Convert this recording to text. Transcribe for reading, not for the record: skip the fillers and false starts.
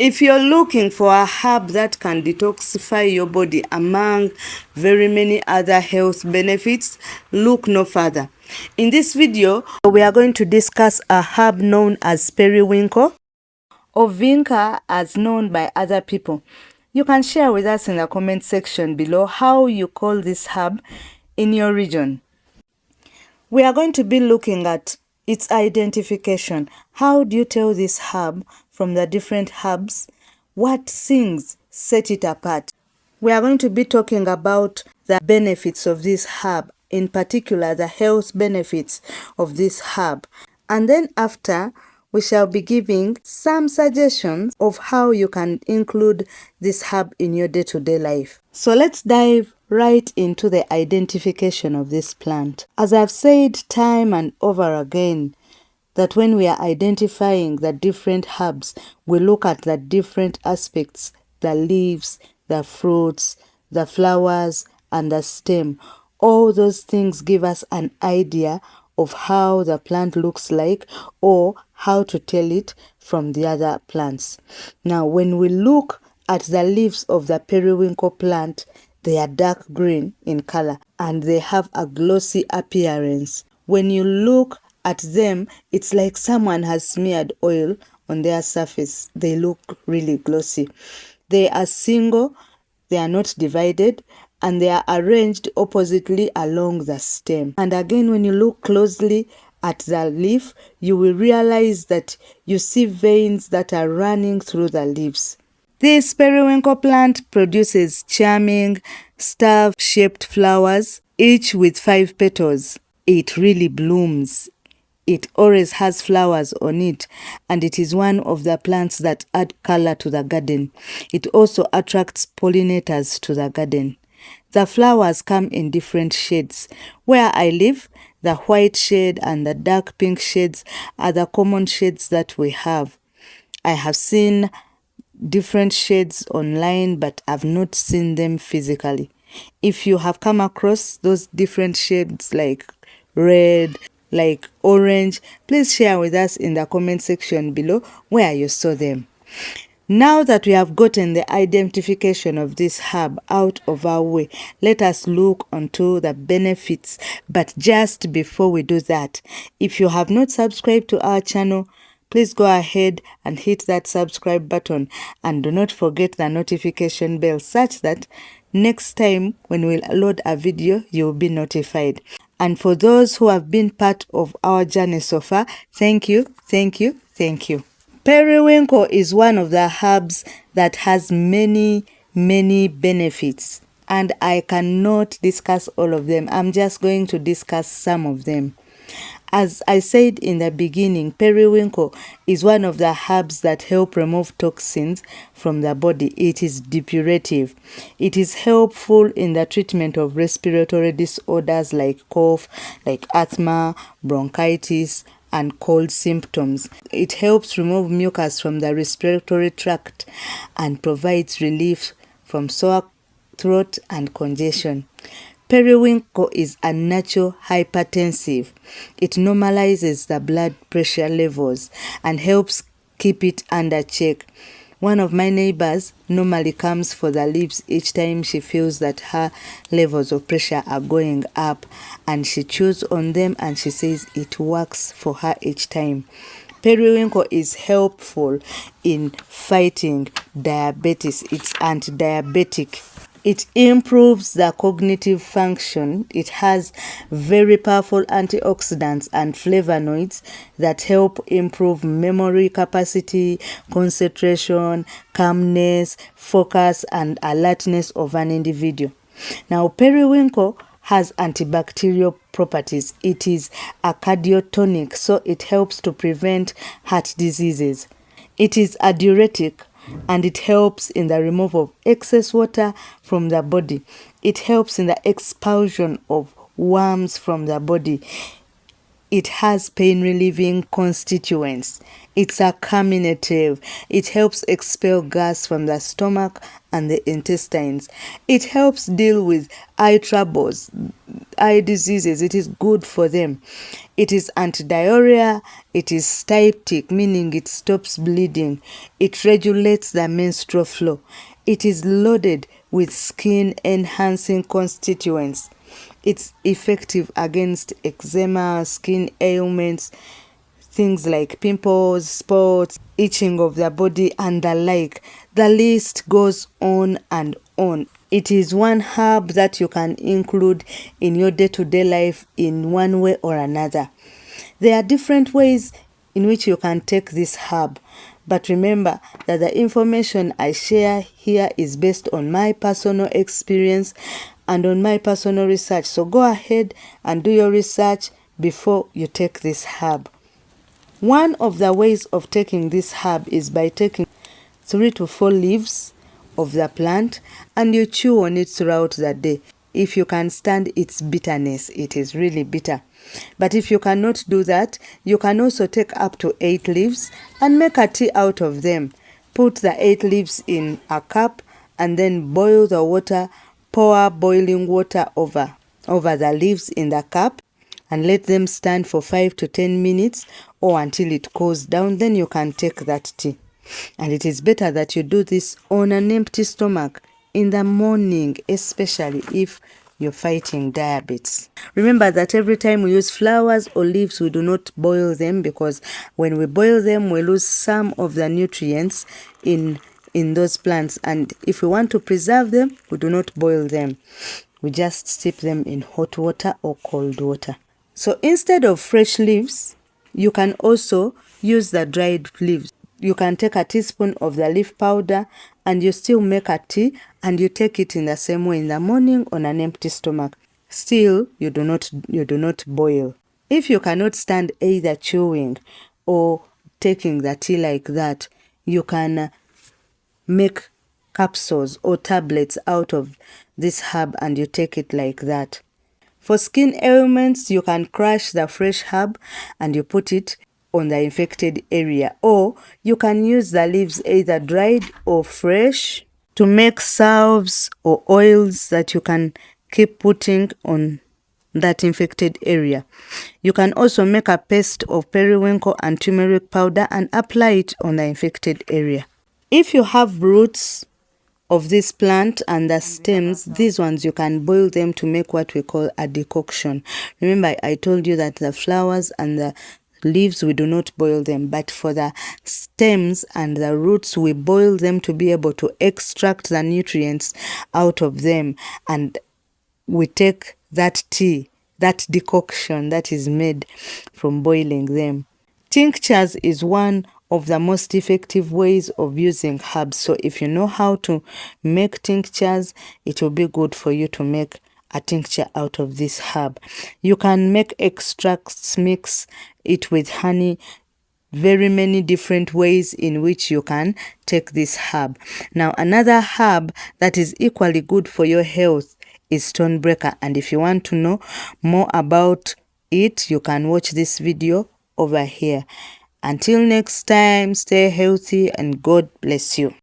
If you're looking for a herb that can detoxify your body among very many other health benefits, look no further. In this video, we are going to discuss a herb known as periwinkle, or vinca as known by other people. You can share with us in the comment section below how you call this herb in your region. We are going to be looking at its identification. How do you tell this herb from the different herbs? What things set it apart? We are going to be talking about the benefits of this herb, in particular the health benefits of this herb. And then after, we shall be giving some suggestions of how you can include this herb in your day-to-day life. So let's dive right into the identification of this plant. As I've said time and over again, that when we are identifying the different herbs, we look at the different aspects, the leaves, the fruits, the flowers, and the stem. All those things give us an idea of how the plant looks like or how to tell it from the other plants. Now, when we look at the leaves of the periwinkle plant, they are dark green in color and they have a glossy appearance. When you look at them, it's like someone has smeared oil on their surface. They look really glossy. They are single, they are not divided, and they are arranged oppositely along the stem. And again, when you look closely at the leaf, you will realize that you see veins that are running through the leaves. This periwinkle plant produces charming, star-shaped flowers, each with 5 petals. It really blooms. It always has flowers on it, and it is one of the plants that add color to the garden. It also attracts pollinators to the garden. The flowers come in different shades. Where I live, the white shade and the dark pink shades are the common shades that we have. I have seen different shades online, but I've not seen them physically. If you have come across those different shades like red, like orange, please share with us in the comment section below where you saw them. Now that we have gotten the identification of this herb out of our way, let us look onto the benefits. But just before we do that, if you have not subscribed to our channel, please go ahead and hit that subscribe button, and do not forget the notification bell such that next time when we load a video, you will be notified. And for those who have been part of our journey so far, thank you, thank you, thank you. Periwinkle is one of the herbs that has many benefits, and I cannot discuss all of them. I'm just going to discuss some of them. As I said in the beginning, periwinkle is one of the herbs that help remove toxins from the body. It is depurative. It is helpful in the treatment of respiratory disorders like cough, like asthma, bronchitis, and cold symptoms. It helps remove mucus from the respiratory tract and provides relief from sore throat and congestion. Periwinkle is a natural hypertensive. It normalizes the blood pressure levels and helps keep it under check. One of my neighbors normally comes for the leaves each time she feels that her levels of pressure are going up, and she chews on them and she says it works for her each time. Periwinkle is helpful in fighting diabetes. It's anti-diabetic. It improves the cognitive function. It has very powerful antioxidants and flavonoids that help improve memory capacity, concentration, calmness, focus, and alertness of an individual. Now, periwinkle has antibacterial properties. It is a cardiotonic, so it helps to prevent heart diseases. It is a diuretic, and it helps in the removal of excess water from the body. It helps in the expulsion of worms from the body. It has pain-relieving constituents. It's a carminative. It helps expel gas from the stomach and the intestines. It helps deal with eye troubles, eye diseases. It is good for them. It is anti-diarrhea. It is styptic, meaning it stops bleeding. It regulates the menstrual flow. It is loaded with skin-enhancing constituents. It's effective against eczema, skin ailments, things like pimples, spots, itching of the body, and the like. The list goes on and on. It is one herb that you can include in your day-to-day life in one way or another. There are different ways in which you can take this herb, but remember that the information I share here is based on my personal experience and on my personal research. So go ahead and do your research before you take this herb. One of the ways of taking this herb is by taking 3 to 4 leaves of the plant and you chew on it throughout the day. If you can stand its bitterness, it is really bitter. But if you cannot do that, you can also take up to 8 leaves and make a tea out of them. Put the 8 leaves in a cup and then boil the water. Pour boiling water over the leaves in the cup and let them stand for 5 to 10 minutes or until it cools down. Then you can take that tea. And it is better that you do this on an empty stomach in the morning, especially if you're fighting diabetes. Remember that every time we use flowers or leaves, we do not boil them, because when we boil them, we lose some of the nutrients in those plants. And if we want to preserve them, we do not boil them. We just steep them in hot water or cold water. So instead of fresh leaves, you can also use the dried leaves. You can take a teaspoon of the leaf powder and you still make a tea and you take it in the same way in the morning on an empty stomach. Still, you do not boil. If you cannot stand either chewing or taking the tea like that, you can make capsules or tablets out of this herb and you take it like that. For skin ailments, you can crush the fresh herb and you put it on the infected area, or you can use the leaves either dried or fresh to make salves or oils that you can keep putting on that infected area. You can also make a paste of periwinkle and turmeric powder and apply it on the infected area. If you have roots of this plant and the stems, these ones you can boil them to make what we call a decoction. Remember, I told you that the flowers and the leaves, we do not boil them, but for the stems and the roots, we boil them to be able to extract the nutrients out of them, and we take that tea, that decoction that is made from boiling them. Tinctures is one of the most effective ways of using herbs. So if you know how to make tinctures, it will be good for you to make a tincture out of this herb. You can make extracts, mix it with honey. Very many different ways in which you can take this herb. Now, another herb that is equally good for your health is stonebreaker. And if you want to know more about it, you can watch this video over here. Until next time, stay healthy and God bless you.